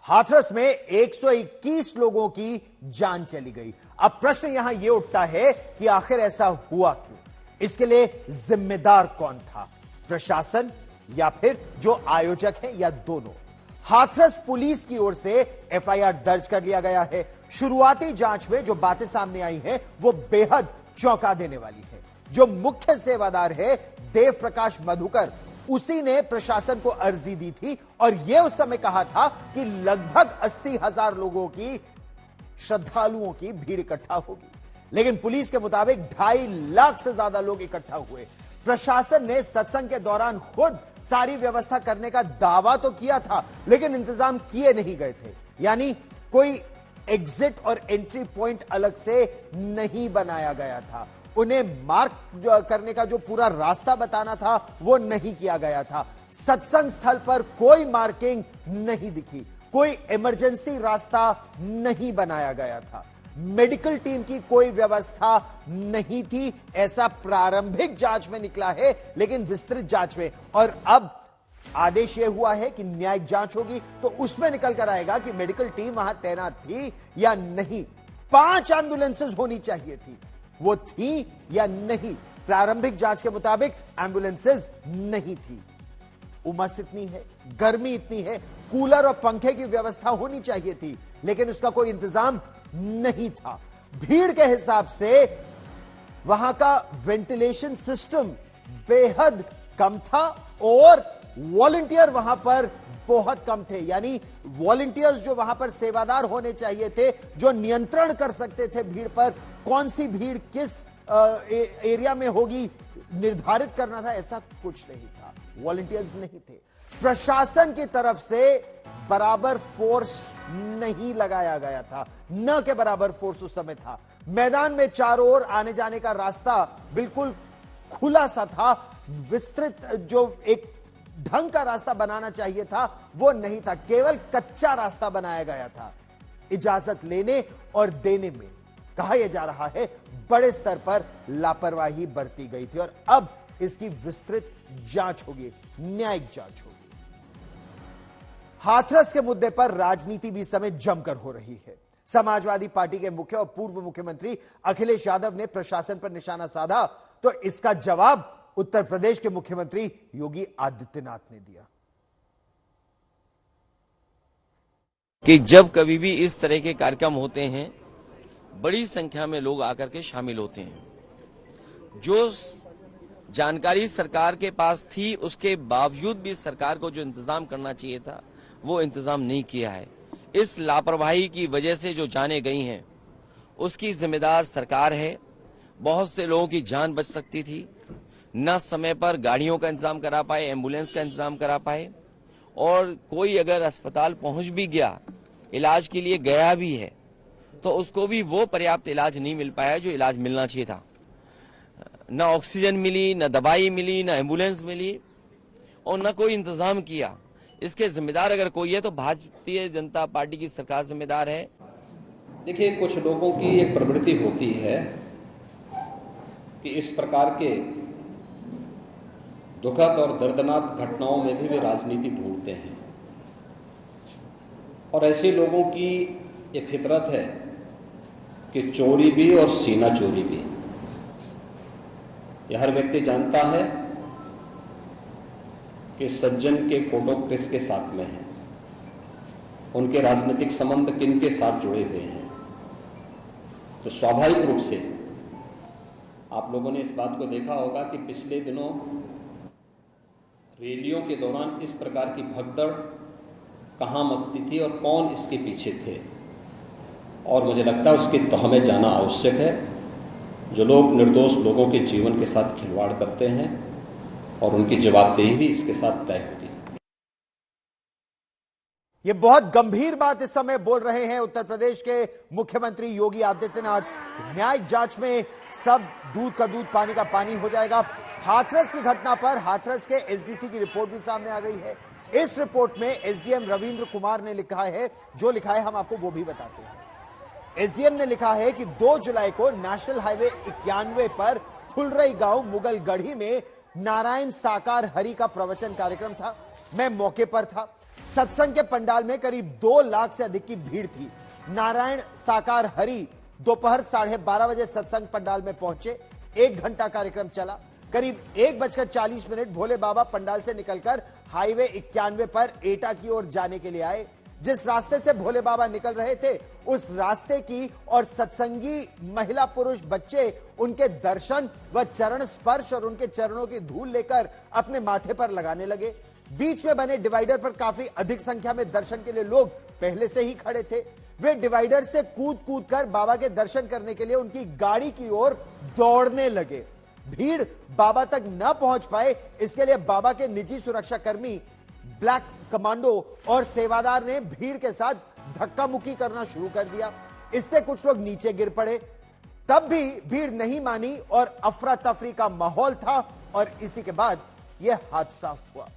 हाथरस में 121 लोगों की जान चली गई। अब प्रश्न यहां यह उठता है कि आखिर ऐसा हुआ क्यों? इसके लिए जिम्मेदार कौन था, प्रशासन या फिर जो आयोजक है, या दोनों? हाथरस पुलिस की ओर से एफआईआर दर्ज कर लिया गया है। शुरुआती जांच में जो बातें सामने आई हैं वो बेहद चौंका देने वाली है। जो मुख्य सेवादार है देव प्रकाश मधुकर, उसी ने प्रशासन को अर्जी दी थी और यह उस समय कहा था कि लगभग 80,000 लोगों की, श्रद्धालुओं की भीड़ इकट्ठा होगी, लेकिन पुलिस के मुताबिक 2.5 लाख से ज्यादा लोग इकट्ठा हुए। प्रशासन ने सत्संग के दौरान खुद सारी व्यवस्था करने का दावा तो किया था, लेकिन इंतजाम किए नहीं गए थे। यानी कोई एग्जिट और एंट्री पॉइंट अलग से नहीं बनाया गया था। उन्हें मार्क करने का जो पूरा रास्ता बताना था वो नहीं किया गया था। सत्संग स्थल पर कोई मार्किंग नहीं दिखी, कोई इमरजेंसी रास्ता नहीं बनाया गया था, मेडिकल टीम की कोई व्यवस्था नहीं थी। ऐसा प्रारंभिक जांच में निकला है, लेकिन विस्तृत जांच में, और अब आदेश यह हुआ है कि न्यायिक जांच होगी तो उसमें निकल कर आएगा कि मेडिकल टीम वहां तैनात थी या नहीं। 5 एम्बुलेंसेज होनी चाहिए थी, वो थी या नहीं? प्रारंभिक जांच के मुताबिक एम्बुलेंसेज नहीं थी। उमस इतनी है, गर्मी इतनी है, कूलर और पंखे की व्यवस्था होनी चाहिए थी, लेकिन उसका कोई इंतजाम नहीं था। भीड़ के हिसाब से वहां का वेंटिलेशन सिस्टम बेहद कम था और वॉलंटियर वहां पर बहुत कम थे। यानी वॉलंटियर्स जो वहां पर सेवादार होने चाहिए थे, जो नियंत्रण कर सकते थे भीड़ पर, कौन सी भीड़ किस एरिया में होगी निर्धारित करना था, ऐसा कुछ नहीं था। वॉलंटियर्स नहीं थे। प्रशासन की तरफ से बराबर फोर्स नहीं लगाया गया था, न के बराबर फोर्स उस समय था। मैदान में चारों ओर आने जाने का रास्ता बिल्कुल खुला सा था। विस्तृत जो एक ढंग का रास्ता बनाना चाहिए था वो नहीं था, केवल कच्चा रास्ता बनाया गया था। इजाजत लेने और देने में कहा यह जा रहा है बड़े स्तर पर लापरवाही बरती गई थी, और अब इसकी विस्तृत जांच होगी, न्यायिक जांच होगी। हाथरस के मुद्दे पर राजनीति भी इस समय जमकर हो रही है। समाजवादी पार्टी के मुख्य और पूर्व मुख्यमंत्री अखिलेश यादव ने प्रशासन पर निशाना साधा, तो इसका जवाब उत्तर प्रदेश के मुख्यमंत्री योगी आदित्यनाथ ने दिया कि जब कभी भी इस तरह के कार्यक्रम होते हैं, बड़ी संख्या में लोग आकर के शामिल होते हैं। जो जानकारी सरकार के पास थी, उसके बावजूद भी सरकार को जो इंतजाम करना चाहिए था वो इंतजाम नहीं किया है। इस लापरवाही की वजह से जो जानें गई हैं उसकी जिम्मेदार सरकार है। बहुत से लोगों की जान बच सकती थी, न समय पर गाड़ियों का इंतजाम करा पाए, एम्बुलेंस का इंतजाम करा पाए, और कोई अगर अस्पताल पहुंच भी गया, इलाज के लिए गया भी है, तो उसको भी वो पर्याप्त इलाज नहीं मिल पाया जो इलाज मिलना चाहिए था। न ऑक्सीजन मिली, न दवाई मिली, न एम्बुलेंस मिली, और न कोई इंतजाम किया। इसके जिम्मेदार अगर कोई है तो भारतीय जनता पार्टी की सरकार जिम्मेदार है। देखिए, कुछ लोगों की एक प्रवृत्ति होती है कि इस प्रकार के दुखद और दर्दनाक घटनाओं में भी वे राजनीति ढूंढते हैं, और ऐसे लोगों की एक फितरत है कि चोरी भी और सीना चोरी भी। यह हर व्यक्ति जानता है कि सज्जन के फोटो किसके साथ में है, उनके राजनीतिक संबंध किन के साथ जुड़े हुए हैं। तो स्वाभाविक रूप से आप लोगों ने इस बात को देखा होगा कि पिछले दिनों रैलियों के दौरान इस प्रकार की भगदड़ कहां मचती थी और कौन इसके पीछे थे, और मुझे लगता है उसकी तह में जाना आवश्यक है। जो लोग निर्दोष लोगों के जीवन के साथ खिलवाड़ करते हैं, और उनकी जवाबदेही भी इसके साथ तय होगी। ये बहुत गंभीर बात इस समय बोल रहे हैं उत्तर प्रदेश के मुख्यमंत्री योगी आदित्यनाथ। न्यायिक जांच में सब दूध का दूध, पानी का पानी हो जाएगा। हाथरस की घटना पर हाथरस के एसडीसी की रिपोर्ट भी सामने आ गई है। इस रिपोर्ट में एसडीएम रविंद्र कुमार ने लिखा है, जो लिखा है हम आपको वो भी बताते हैं। एसडीएम ने लिखा है कि 2 जुलाई को नेशनल हाईवे 91 पर फुलरई गांव मुगलगढ़ी में नारायण साकार हरि का प्रवचन कार्यक्रम था। मैं मौके पर था। सत्संग के पंडाल में करीब 2 लाख से अधिक की भीड़ थी। नारायण साकार हरि दोपहर 12:30 बजे सत्संग पंडाल में पहुंचे। 1 घंटा कार्यक्रम चला। करीब 1:40 भोले बाबा पंडाल से निकलकर हाईवे 91 पर एटा की ओर जाने के लिए आए। जिस रास्ते से भोले बाबा निकल रहे थे, उस रास्ते की और सत्संगी महिला पुरुष बच्चे उनके दर्शन व चरण स्पर्श और उनके चरणों की धूल लेकर अपने माथे पर लगाने लगे। बीच में बने डिवाइडर पर काफी अधिक संख्या में दर्शन के लिए लोग पहले से ही खड़े थे। वे डिवाइडर से कूद कूद कर बाबा के दर्शन करने के लिए उनकी गाड़ी की ओर दौड़ने लगे। भीड़ बाबा तक न पहुंच पाए, इसके लिए बाबा के निजी सुरक्षा कर्मी, ब्लैक कमांडो और सेवादार ने भीड़ के साथ धक्का मुक्की करना शुरू कर दिया। इससे कुछ लोग नीचे गिर पड़े। तब भी भीड़ नहीं मानी और अफरा तफरी का माहौल था और इसी के बाद यह हादसा हुआ।